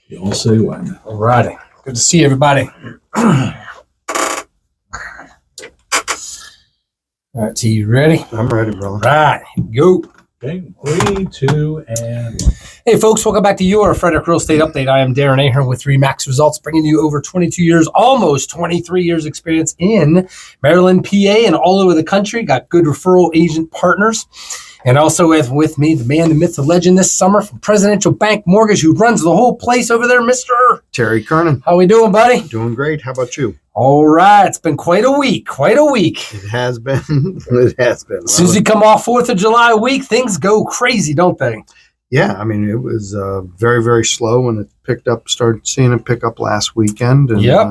You'll say when. All righty. Good to see everybody. All right, T, you ready? I'm ready, bro. All right, go. Okay, 3, 2, and 1. Hey, folks, welcome back to your Frederick Real Estate Update. I am Darren Ahern with RE/MAX Results, bringing you over 22 years, almost 23 years experience in Maryland, PA, and all over the country. Got good referral agent partners. And also with me, the man, the myth, the legend this summer from Presidential Bank Mortgage, who runs the whole place over there, Mr. Terry Kernan. How we doing, buddy? Doing great. How about you? All right. It's been quite a week. It has been. It has been. As soon as you come off 4th of July week, things go crazy, don't they? Yeah. I mean, it was very, very slow when it picked up, started seeing it pick up last weekend. And, Yep.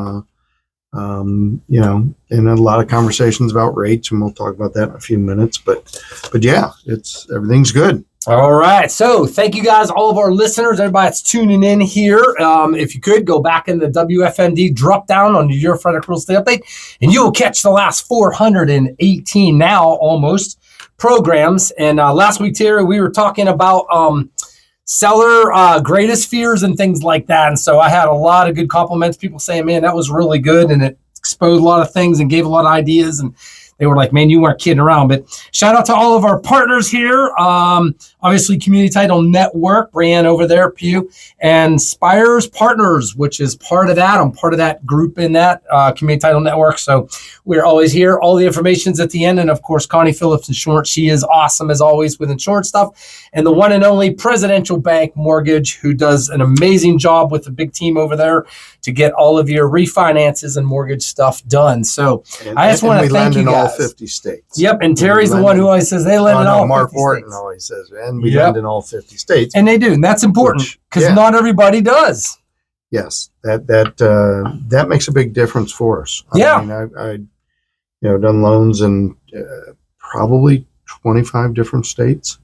you know, and a lot of conversations about rates, and we'll talk about that in a few minutes. But yeah, everything's good. All right. So thank you guys, all of our listeners, everybody that's tuning in here. If you could go back in the WFMD, drop down on your Frederick Real Estate Update, and you will catch the last 418 now almost programs. And last week, Terry, we were talking about seller greatest fears and things like that. And so I had a lot of good compliments, people saying, man, that was really good. And it exposed a lot of things and gave a lot of ideas. And they were like, man, you weren't kidding around. But shout out to all of our partners here. Obviously, Community Title Network, Brianne over there, Pew, and Spires Partners, which is part of that. I'm part of that group in that Community Title Network. So we're always here. All the information's at the end. And of course, Connie Phillips Insurance. She is awesome as always with insurance stuff. And the one and only Presidential Bank Mortgage, who does an amazing job with the big team over there to get all of your refinances and mortgage stuff done. So I just want to thank you guys. All 50 states. Yep, and Terry's the one who always says they lend in all 50 Mark states. Wharton always says, and we lend in all 50 states. And they do, and that's important because not everybody does. Yes, that makes a big difference for us. I mean, I done loans in probably 25 different states.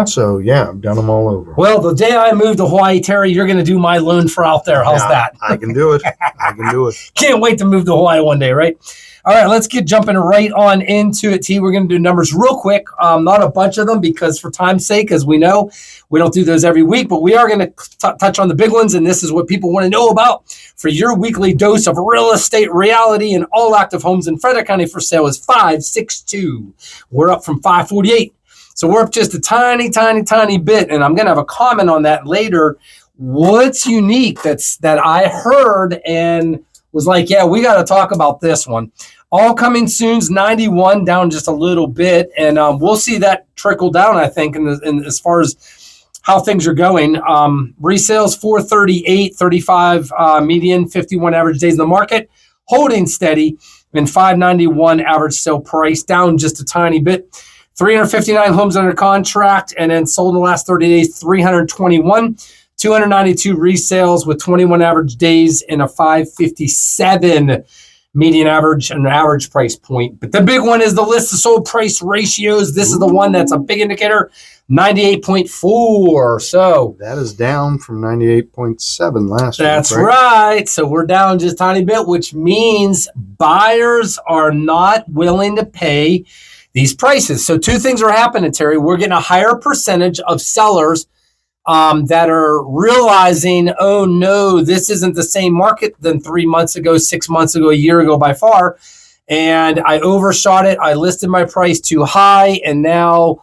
So I've done them all over. Well, the day I move to Hawaii, Terry, you're going to do my loan for out there. How's that? I can do it. I can do it. Can't wait to move to Hawaii one day, right? All right, let's get jumping right on into it, T. We're going to do numbers real quick. Not a bunch of them because for time's sake, as we know, we don't do those every week, but we are going to touch on the big ones, and this is what people want to know about for your weekly dose of real estate reality. And all active homes in Frederick County for sale is 562. We're up from 548. So we're up just a tiny, tiny, tiny bit, and I'm going to have a comment on that later. What's unique that I heard and was like, yeah, we got to talk about this one. All coming soon's 91, down just a little bit, and we'll see that trickle down, I think, in as far as how things are going. Resales 438, 35 median, 51 average days in the market, holding steady, and 591 average sale price, down just a tiny bit. 359 homes under contract, and then sold in the last 30 days, 321. 292 resales with 21 average days and a 557 median average and average price point. But the big one is the list of sold price ratios. This is the one that's a big indicator, 98.4. So that is down from 98.7 last week. That's right. So we're down just a tiny bit, which means buyers are not willing to pay these prices. So two things are happening, Terry. We're getting a higher percentage of sellers that are realizing, oh no, this isn't the same market than 3 months ago, 6 months ago, a year ago by far. And I overshot it. I listed my price too high. And now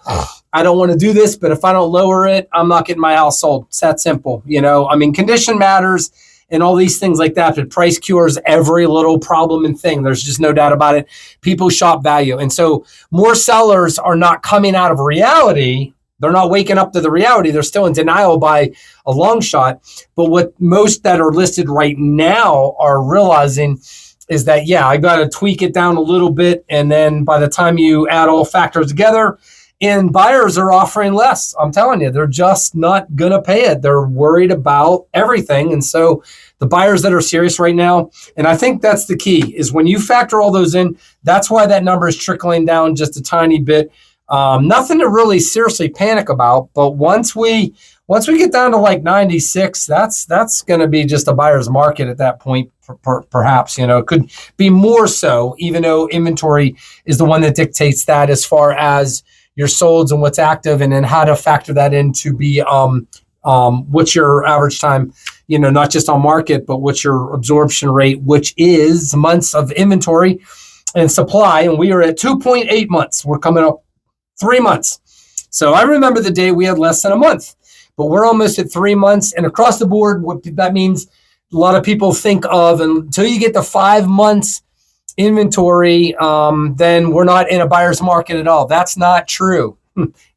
I don't want to do this, but if I don't lower it, I'm not getting my house sold. It's that simple. I mean, condition matters and all these things like that, but price cures every little problem and thing. There's just no doubt about it. People shop value. And so more sellers are not coming out of reality. They're not waking up to the reality. They're still in denial by a long shot. But what most that are listed right now are realizing is that, I got to tweak it down a little bit. And then by the time you add all factors together, and buyers are offering less. I'm telling you, they're just not going to pay it. They're worried about everything. And so the buyers that are serious right now, and I think that's the key, is when you factor all those in, that's why that number is trickling down just a tiny bit. Nothing to really seriously panic about, but once we get down to like 96, that's going to be just a buyer's market at that point. Perhaps, it could be more so, even though inventory is the one that dictates that as far as your solds and what's active, and then how to factor that in to be What's your average time, not just on market, but what's your absorption rate, which is months of inventory and supply. And we are at 2.8 months. We're coming up 3 months. So I remember the day we had less than a month, but we're almost at 3 months. And across the board, what that means, a lot of people think of until you get to 5 months inventory, then we're not in a buyer's market at all. That's not true.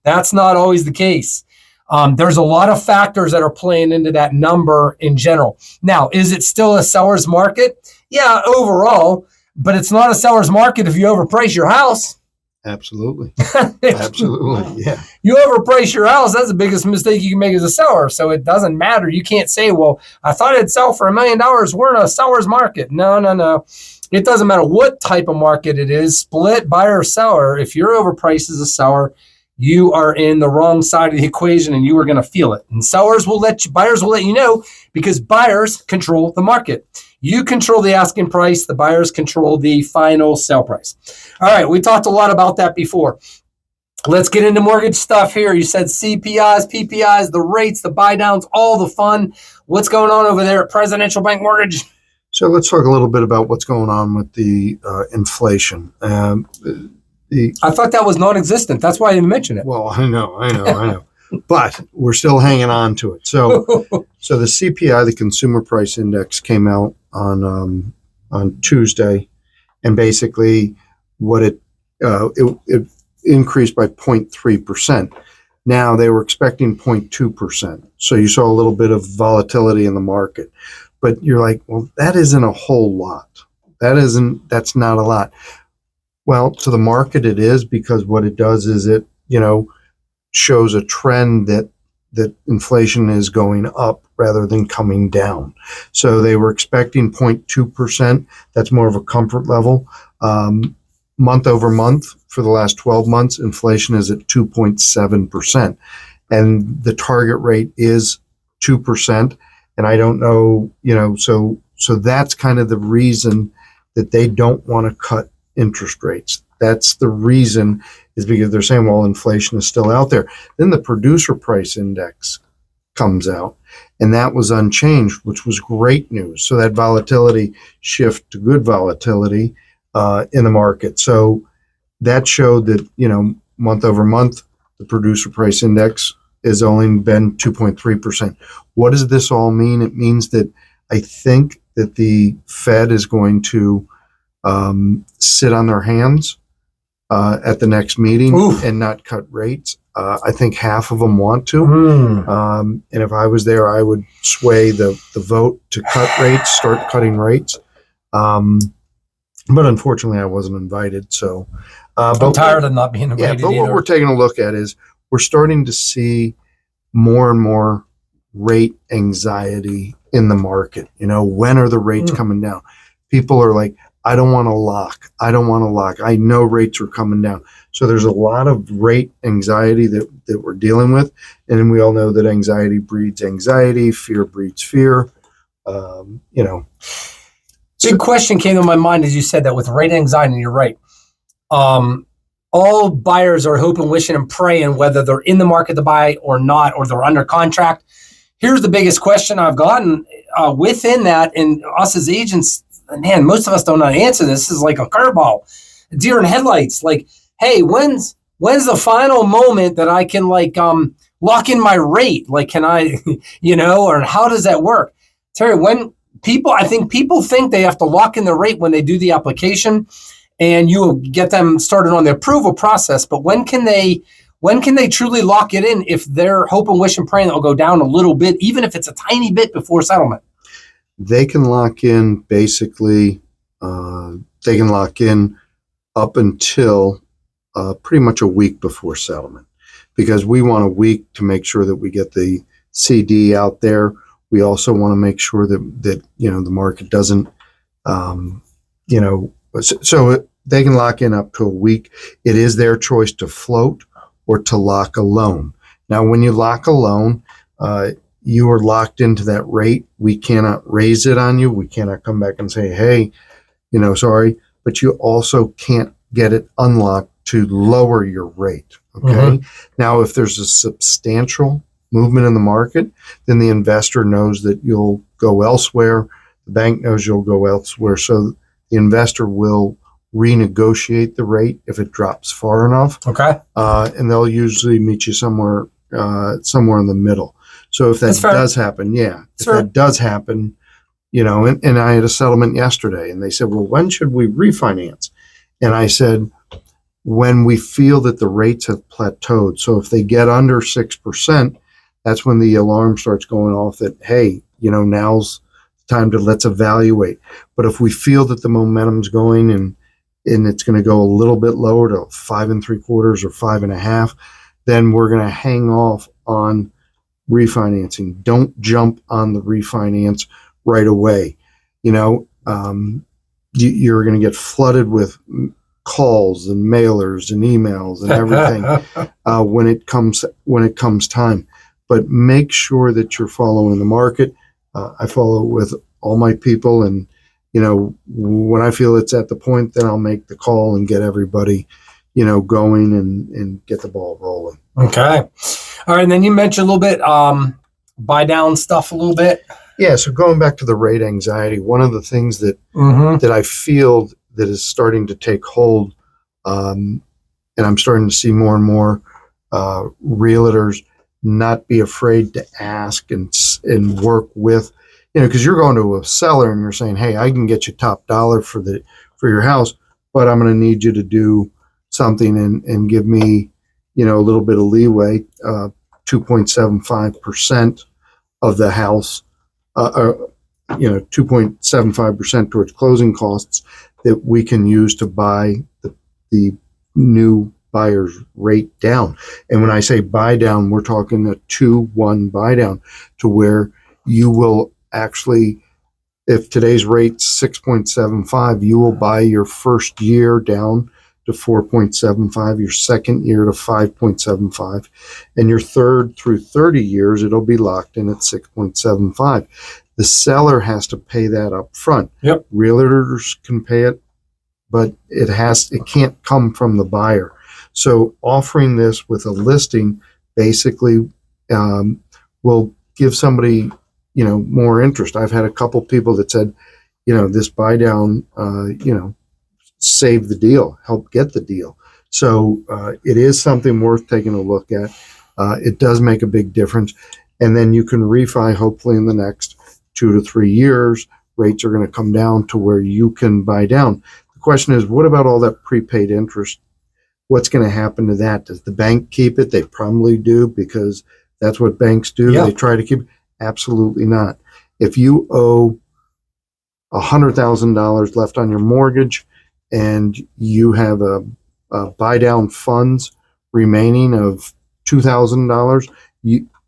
That's not always the case. There's a lot of factors that are playing into that number in general. Now, is it still a seller's market? Yeah, overall, but it's not a seller's market if you overprice your house. Absolutely. Absolutely. Yeah. You overprice your house, that's the biggest mistake you can make as a seller. So it doesn't matter. You can't say, well, I thought it'd sell for $1 million. We're in a seller's market. No. It doesn't matter what type of market it is, split, buyer or seller. If you're overpriced as a seller, you are in the wrong side of the equation and you are going to feel it. And buyers will let you know, because buyers control the market. You control the asking price. The buyers control the final sale price. All right. We talked a lot about that before. Let's get into mortgage stuff here. You said CPIs, PPIs, the rates, the buy downs, all the fun. What's going on over there at Presidential Bank Mortgage? So let's talk a little bit about what's going on with the inflation. I thought that was non-existent. That's why I didn't mention it. Well, I know. But we're still hanging on to it. So the CPI, the Consumer Price Index, came out on Tuesday, and basically what it increased by 0.3%. Now they were expecting 0.2%. So you saw a little bit of volatility in the market, but you're like, well, that isn't a whole lot. That's not a lot. Well, to the market it is, because what it does is it, shows a trend that inflation is going up rather than coming down. So they were expecting 0.2%. That's more of a comfort level. Month over month for the last 12 months, inflation is at 2.7%. And the target rate is 2%. And I don't know, so that's kind of the reason that they don't want to cut interest rates. That's the reason, is because they're saying, well, inflation is still out there. Then the producer price index comes out, and that was unchanged, which was great news. So that volatility shift to good volatility in the market. So that showed that, month over month, the producer price index has only been 2.3%. What does this all mean? It means that I think that the Fed is going to sit on their hands at the next meeting. Oof. And not cut rates. I think half of them want to. And if I was there, I would sway the vote to cut rates, start cutting rates. But unfortunately, I wasn't invited. So I'm tired of not being invited. Yeah, but what we're taking a look at is we're starting to see more and more rate anxiety in the market. When are the rates coming down? People are like, I don't want to lock. I know rates are coming down. So there's a lot of rate anxiety that we're dealing with. And we all know that anxiety breeds anxiety, fear breeds fear. Big question came to my mind as you said that with rate anxiety, and you're right. All buyers are hoping, wishing, and praying whether they're in the market to buy or not, or they're under contract. Here's the biggest question I've gotten within that, and us as agents, man, most of us don't know how to answer this. This is like a curveball, a deer in headlights. Like, hey, when's the final moment that I can lock in my rate? Like, can I, or how does that work? Terry, I think people think they have to lock in the rate when they do the application, and you will get them started on the approval process. But when can they truly lock it in if they're hoping, wishing, praying that will go down a little bit, even if it's a tiny bit before settlement? They can lock in basically, up until pretty much a week before settlement, because we want a week to make sure that we get the CD out there. We also want to make sure that the market doesn't, so they can lock in up to a week. It is their choice to float or to lock a loan. Now, when you lock a loan, you are locked into that rate. We cannot raise it on you. We cannot come back and say, hey, sorry, but you also can't get it unlocked to lower your rate. Okay. Mm-hmm. Now, if there's a substantial movement in the market, then the investor knows that you'll go elsewhere. The bank knows you'll go elsewhere. So the investor will renegotiate the rate if it drops far enough. Okay. And they'll usually meet you somewhere in the middle. So if that does happen, that does happen, and I had a settlement yesterday and they said, well, when should we refinance? And I said, when we feel that the rates have plateaued. So if they get under 6%, that's when the alarm starts going off that, hey, now's the time to let's evaluate. But if we feel that the momentum's going and it's going to go a little bit lower to 5 3/4 or 5.5, then we're going to hang off on refinancing. Don't jump on the refinance right away. You're going to get flooded with calls and mailers and emails and everything when it comes time. But make sure that you're following the market. I follow with all my people, and when I feel it's at the point, then I'll make the call and get everybody going and get the ball rolling. Okay. All right. And then you mentioned a little bit buy down stuff a little bit. Yeah. So going back to the rate anxiety, one of the things that that I feel that is starting to take hold, and I'm starting to see more and more realtors not be afraid to ask and work with, because you're going to a seller and you're saying, hey, I can get you top dollar for your house, but I'm going to need you to do something and give me, a little bit of leeway, 2.75% of the house, 2.75% towards closing costs that we can use to buy the new buyer's rate down. And when I say buy down, we're talking a 2-1 buy down, to where you will actually, if today's rate's 6.75, you will buy your first year down to 4.75, your second year to 5.75, and your third through 30 years, it'll be locked in at 6.75. The seller has to pay that up front. Yep. Realtors can pay it, but it can't come from the buyer. So offering this with a listing basically will give somebody, more interest. I've had a couple people that said, this buy down, save the deal, help get the deal. So it is something worth taking a look at. It does make a big difference. And then you can refi, hopefully in the next 2 to 3 years, rates are going to come down to where you can buy down. The question is, what about all that prepaid interest? What's going to happen to that? Does the bank keep it? They probably do, because that's what banks do. Yeah. They try to keep it. Absolutely not. If you owe $100,000 left on your mortgage and you have a buy down funds remaining of $2,000,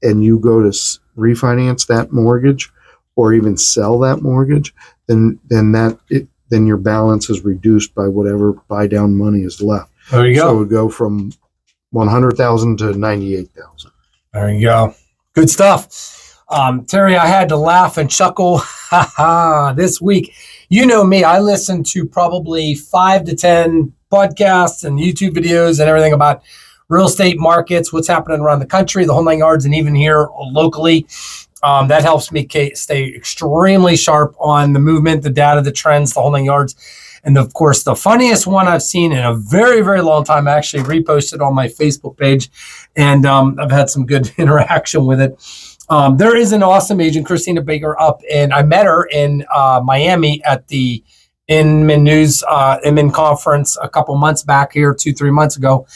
and you go to refinance that mortgage or even sell that mortgage, then your balance is reduced by whatever buy down money is left. There you go. So it would go from 100,000 to 98,000. There you go. Good stuff. Terry, I had to laugh and chuckle this week. You know me, I listen to probably 5 to 10 podcasts and YouTube videos and everything about real estate markets, what's happening around the country, the whole 9 yards, and even here locally. That helps me stay extremely sharp on the movement, the data, the trends, the whole 9 yards. And of course, the funniest one I've seen in a very, very long time, I actually reposted on my Facebook page, and I've had some good interaction with it. There is an awesome agent, Christina Baker, and I met her in Miami at the Inman conference a couple months back here, 2-3 months ago.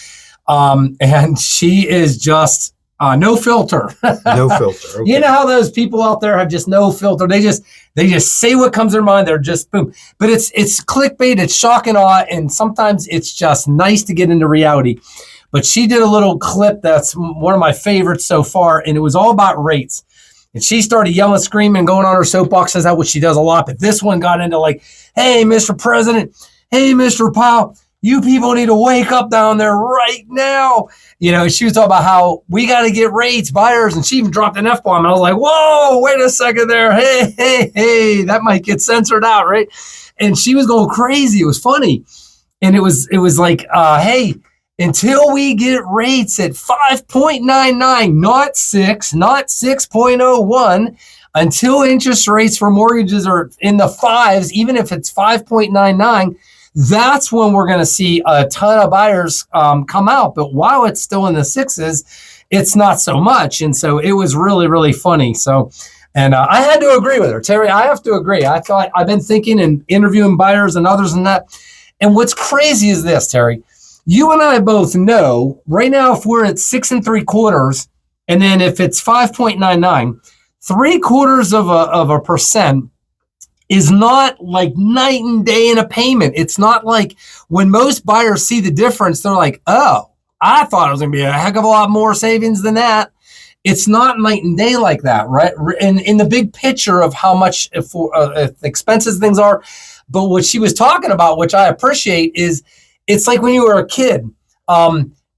And she is just no filter. No filter. Okay. You know how those people out there have just no filter. They just say what comes to their mind. They're just boom. But it's clickbait. It's shock and awe. And sometimes it's just nice to get into reality. But she did a little clip that's one of my favorites so far. And it was all about rates. And she started yelling, screaming, going on her soapbox. Is that what she does a lot? But this one got into like, hey, Mr. President. Hey, Mr. Powell. You people need to wake up down there right now. She was talking about how we got to get rates, buyers, and she even dropped an F-bomb. And I was like, whoa, wait a second there. Hey, that might get censored out, right? And she was going crazy. It was funny. And it was like, hey, until we get rates at 5.99, not 6, not 6.01, until interest rates for mortgages are in the fives, even if it's 5.99, that's when we're going to see a ton of buyers come out. But while it's still in the sixes, it's not so much. And so it was really, really funny. So, and I had to agree with her. Terry, I have to agree. I've been thinking and interviewing buyers and others and that. And what's crazy is this, Terry. You and I both know right now, if we're at 6 3/4, and then if it's 5.99, 0.75% is not like night and day in a payment. It's not like when most buyers see the difference, they're like, oh, I thought it was going to be a heck of a lot more savings than that. It's not night and day like that, right? In the big picture of how much expenses things are. But what she was talking about, which I appreciate, is it's like when you were a kid.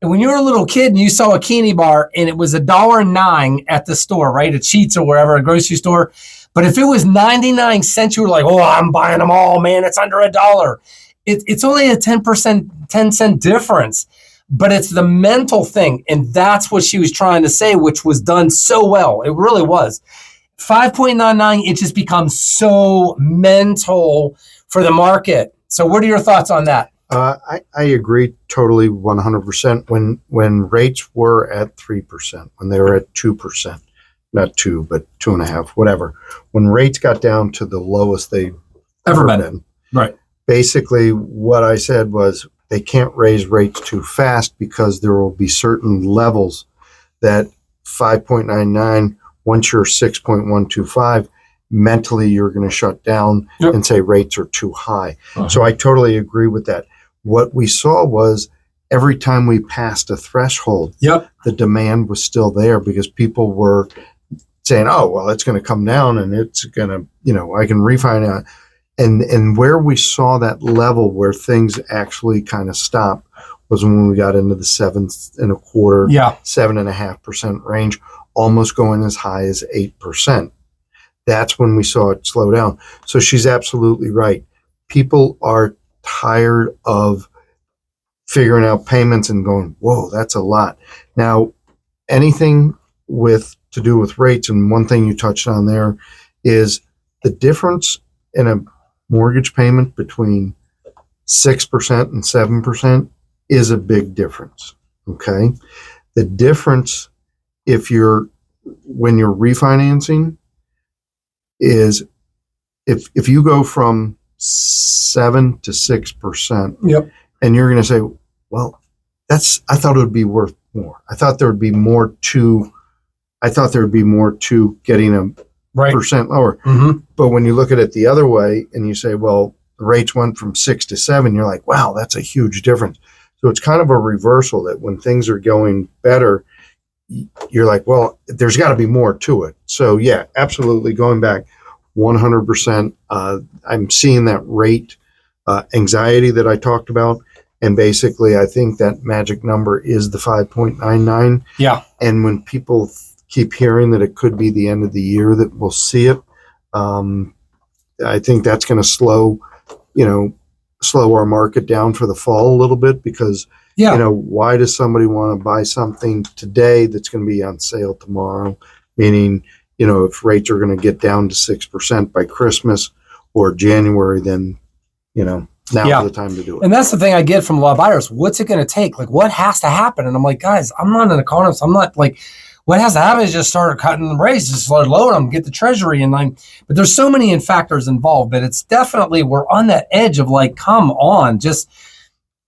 When you were a little kid and you saw a candy bar and it was $1.09 at the store, right? At Sheetz or wherever, a grocery store. But if it was 99 cents, you were like, oh, I'm buying them all, man. It's under $1. It's only a 10-cent difference. But it's the mental thing. And that's what she was trying to say, which was done so well. It really was. 5.99, it just becomes so mental for the market. So what are your thoughts on that? I agree totally 100%. When rates were at 3%, when they were at 2%, not 2, but 2.5, whatever. When rates got down to the lowest they've ever been, right? Basically, what I said was they can't raise rates too fast because there will be certain levels that 5.99, once you're 6.125, mentally you're going to shut down and say rates are too high. So I totally agree with that. What we saw was every time we passed a threshold, the demand was still there because people were saying, oh, well, it's going to come down and it's going to, I can refinance. And where we saw that level where things actually kind of stopped was when we got into the 7.25, 7.5% range, almost going as high as 8%. That's when we saw it slow down. So she's absolutely right. People are tired of figuring out payments and going, whoa, that's a lot. Now, anything to do with rates, and one thing you touched on there is the difference in a mortgage payment between 6% and 7% is a big difference. Okay. The difference when you're refinancing is if you go from 7 to 6%, and you're going to say, well, I thought it would be worth more. I thought there would be more to getting a percent lower. But when you look at it the other way and you say, well, the rates went from 6 to 7, you're like, wow, that's a huge difference. So it's kind of a reversal that when things are going better, you're like, well, there's got to be more to it. So yeah, absolutely. Going back 100%. I'm seeing that rate anxiety that I talked about. And basically, I think that magic number is the 5.99. Yeah. And when people keep hearing that it could be the end of the year that we'll see it, I think that's going to slow our market down for the fall a little bit because, why does somebody want to buy something today that's going to be on sale tomorrow? Meaning, if rates are going to get down to 6% by Christmas or January, then, now's the time to do it. And that's the thing I get from a lot of buyers. What's it going to take? Like, what has to happen? And I'm like, guys, I'm not an economist. I'm not like, what has to happen is just start cutting the rates, just start lowering them, get the treasury. But there's so many factors involved, but it's definitely, we're on that edge of like, come on, just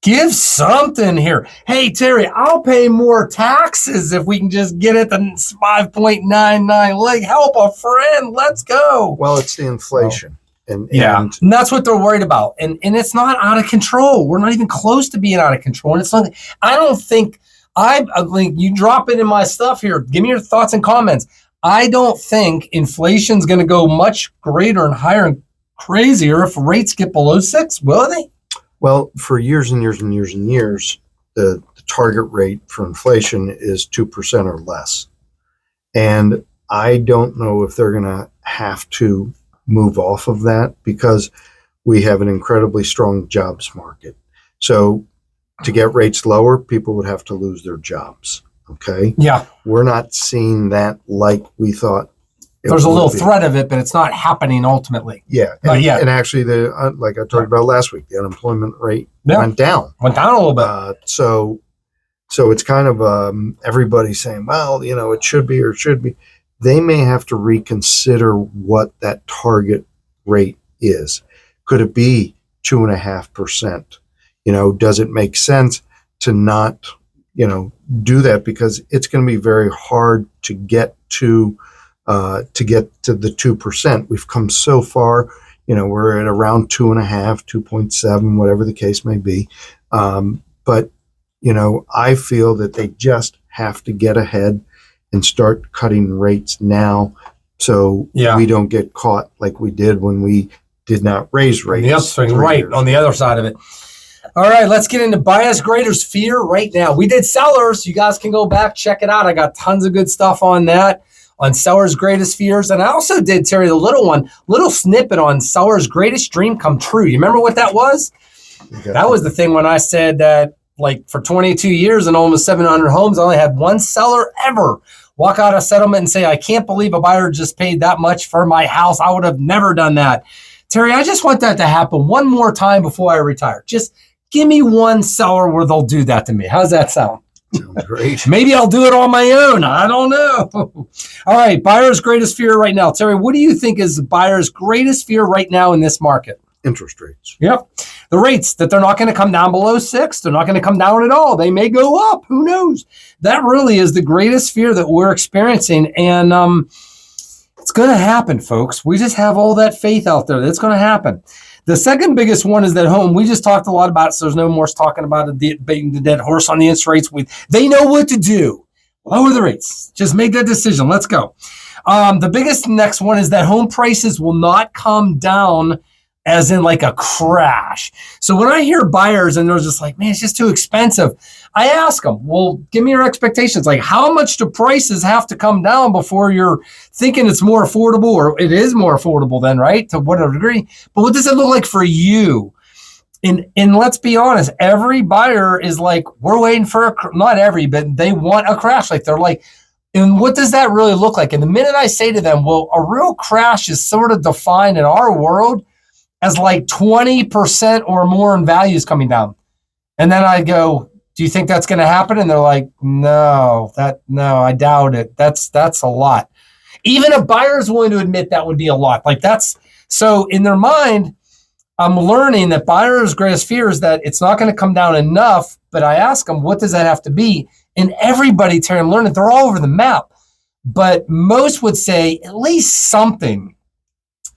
give something here. Hey, Terry, I'll pay more taxes if we can just get it to 5.99. Like, help a friend. Let's go. Well, it's the inflation. And that's what they're worried about. And it's not out of control. We're not even close to being out of control. And it's not, I don't think, you drop it in my stuff here. Give me your thoughts and comments. I don't think inflation's going to go much greater and higher and crazier if rates get below 6, will they? Well, for years and years and years and years, the target rate for inflation is 2% or less. And I don't know if they're going to have to move off of that because we have an incredibly strong jobs market. So to get rates lower, people would have to lose their jobs. Okay. Yeah. We're not seeing that like we thought. There's a little threat of it, but it's not happening ultimately. Yeah. And actually, like I talked about last week, the unemployment rate went down. Went down a little bit. So it's kind of everybody saying, well, it should be or it should be. They may have to reconsider what that target rate is. Could it be 2.5%? Does it make sense to not, do that, because it's going to be very hard to get to the 2%. We've come so far, we're at around 2.5, 2.7, whatever the case may be. But I feel that they just have to get ahead and start cutting rates now, so we don't get caught like we did when we did not raise rates. The upswing, right, on the other side of it. All right, let's get into buyer's greatest fear right now. We did sellers. You guys can go back, check it out. I got tons of good stuff on that, on sellers' greatest fears. And I also did, Terry, the little snippet on sellers' greatest dream come true. You remember what that was? That was the thing when I said that, like, for 22 years and almost 700 homes, I only had one seller ever walk out of settlement and say, I can't believe a buyer just paid that much for my house. I would have never done that. Terry, I just want that to happen one more time before I retire. Just give me one seller where they'll do that to me. How's that sound? Sounds great. Maybe I'll do it on my own. I don't know. All right, buyer's greatest fear right now. Terry, what do you think is the buyer's greatest fear right now in this market? Interest rates. Yep. The rates, that they're not going to come down below 6. They're not going to come down at all. They may go up. Who knows? That really is the greatest fear that we're experiencing. And it's going to happen, folks. We just have all that faith out there. That's going to happen. The second biggest one is that home. We just talked a lot about it, so there's no more talking about it being the dead horse on the interest rates. They know what to do. Lower the rates. Just make that decision. Let's go. The biggest next one is that home prices will not come down as in like a crash. So when I hear buyers and they're just like, man, it's just too expensive, I ask them, well, give me your expectations. Like, how much do prices have to come down before you're thinking it's more affordable, or it is more affordable then, right? To what degree? But what does it look like for you? And let's be honest, every buyer is like, we're waiting for not every, but they want a crash. Like, they're like, and what does that really look like? And the minute I say to them, well, a real crash is sort of defined in our world as like 20% or more in values coming down. And then I go, do you think that's going to happen? And they're like, no, I doubt it. That's a lot. Even a buyer is willing to admit that would be a lot. Like, that's, so in their mind, I'm learning that buyers' greatest fear is that it's not going to come down enough. But I ask them, what does that have to be? And everybody, Terry, I'm learning, they're all over the map. But most would say at least something.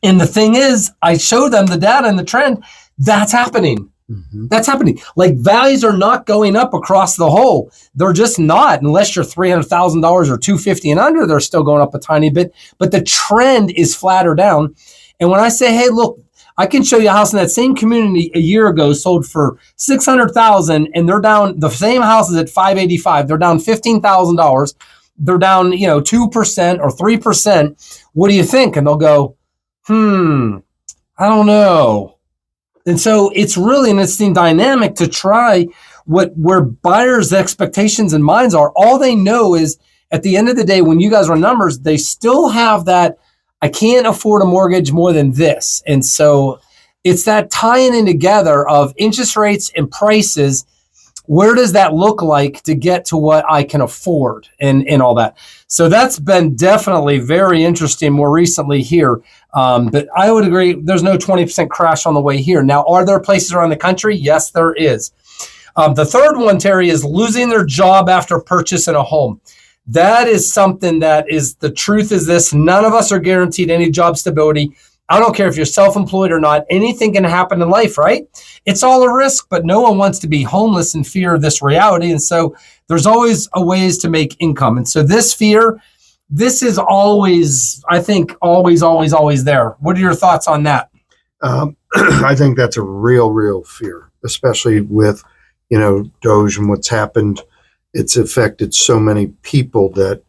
And the thing is, I show them the data and the trend. That's happening. Mm-hmm. That's happening. Like, values are not going up across the whole. They're just not, unless you're $300,000 or $250 and under. They're still going up a tiny bit, but the trend is flatter down. And when I say, hey, look, I can show you a house in that same community a year ago sold for $600,000, and they're down. The same house is at $585. They're down $15,000. They're down, 2% or 3%. What do you think? And they'll go, I don't know. And so it's really an interesting dynamic to try where buyers' expectations and minds are. All they know is at the end of the day, when you guys run numbers, they still have that, I can't afford a mortgage more than this. And so it's that tying in together of interest rates and prices. Where does that look like to get to what I can afford and all that? So that's been definitely very interesting more recently here. But I would agree, there's no 20% crash on the way here. Now, are there places around the country? Yes, there is. The third one, Terry, is losing their job after purchasing a home. That is something that is, the truth is this, none of us are guaranteed any job stability. I don't care if you're self-employed or not. Anything can happen in life, right? It's all a risk, but no one wants to be homeless in fear of this reality. And so there's always a ways to make income. And so this fear, this is always, I think, always there. What are your thoughts on that? I think that's a real fear, especially with, Doge and what's happened. It's affected so many people that,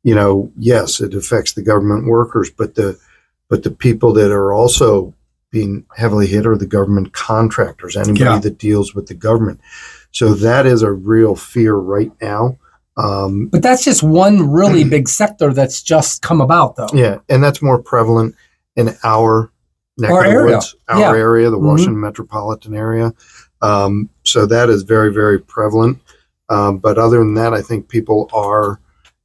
yes, it affects the government workers, but the people that are also being heavily hit are the government contractors, anybody that deals with the government. So that is a real fear right now. But that's just one really big sector that's just come about, though. Yeah, and that's more prevalent in our neck Our of the area. woods, our area, the Mm-hmm. Washington metropolitan area. So that is very, very prevalent. But other than that, I think people are,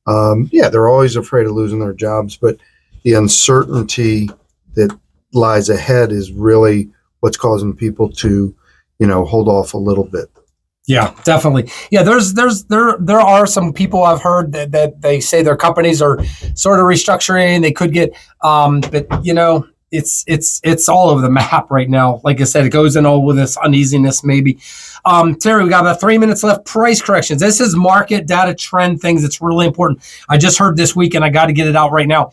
they're always afraid of losing their jobs, but the uncertainty that lies ahead is really what's causing people to, hold off a little bit. Yeah, definitely. Yeah, there are some people I've heard that they say their companies are sort of restructuring. They could get, but it's all over the map right now. Like I said, it goes in all with this uneasiness maybe. Terry, we got about 3 minutes left. Price corrections. This is market data trend things. It's really important. I just heard this week and I got to get it out right now.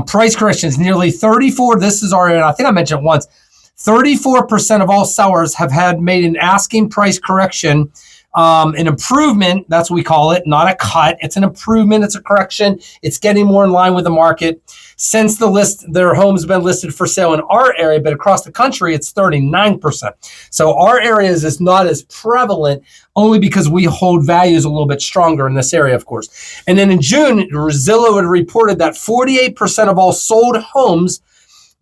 Price corrections, nearly 34. This is our, I think I mentioned it once. 34% of all sellers have made an asking price correction, an improvement. That's what we call it, not a cut. It's an improvement. It's a correction. It's getting more in line with the market. Since their homes have been listed for sale in our area, but across the country, it's 39%. So our areas is not as prevalent only because we hold values a little bit stronger in this area, of course. And then in June, Zillow had reported that 48% of all sold homes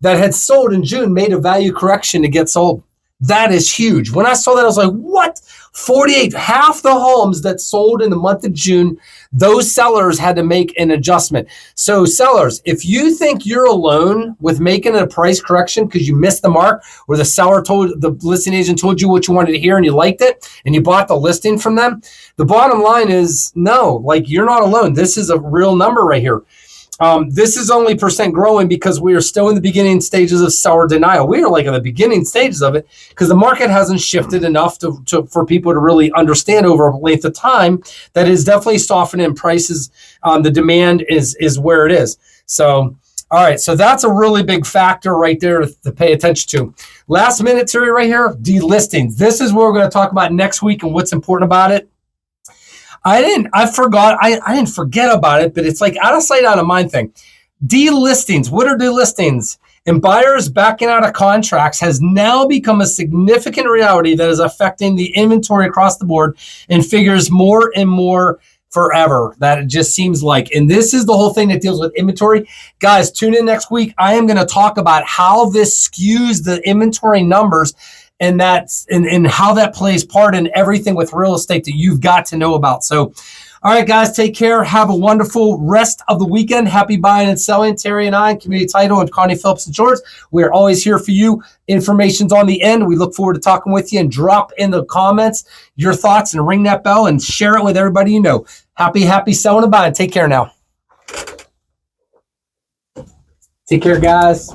that had sold in June made a value correction to get sold. That is huge. When I saw that, I was like, what? 48, half the homes that sold in the month of June, those sellers had to make an adjustment. So sellers, if you think you're alone with making a price correction because you missed the mark or the listing agent told you what you wanted to hear and you liked it and you bought the listing from them, the bottom line is no, you're not alone. This is a real number right here. This is only percent growing because we are still in the beginning stages of seller denial. We are in the beginning stages of it because the market hasn't shifted enough for people to really understand over a length of time that is definitely softening prices. The demand is where it is. So, all right. So that's a really big factor right there to pay attention to. Last minute, Terry, right here, delistings. This is what we're going to talk about next week and what's important about it. I didn't forget about it, but it's out of sight, out of mind thing. Delistings. What are delistings? And buyers backing out of contracts has now become a significant reality that is affecting the inventory across the board and figures more and more forever. That it just seems like. And this is the whole thing that deals with inventory. Guys, tune in next week. I am going to talk about how this skews the inventory numbers and how that plays part in everything with real estate that you've got to know about. So, all right, guys, take care. Have a wonderful rest of the weekend. Happy buying and selling. Terry and I, Community Title, and Connie Phillips and George, we're always here for you. Information's on the end. We look forward to talking with you, and drop in the comments your thoughts and ring that bell and share it with everybody you know. Happy selling and buying. Take care now. Take care, guys.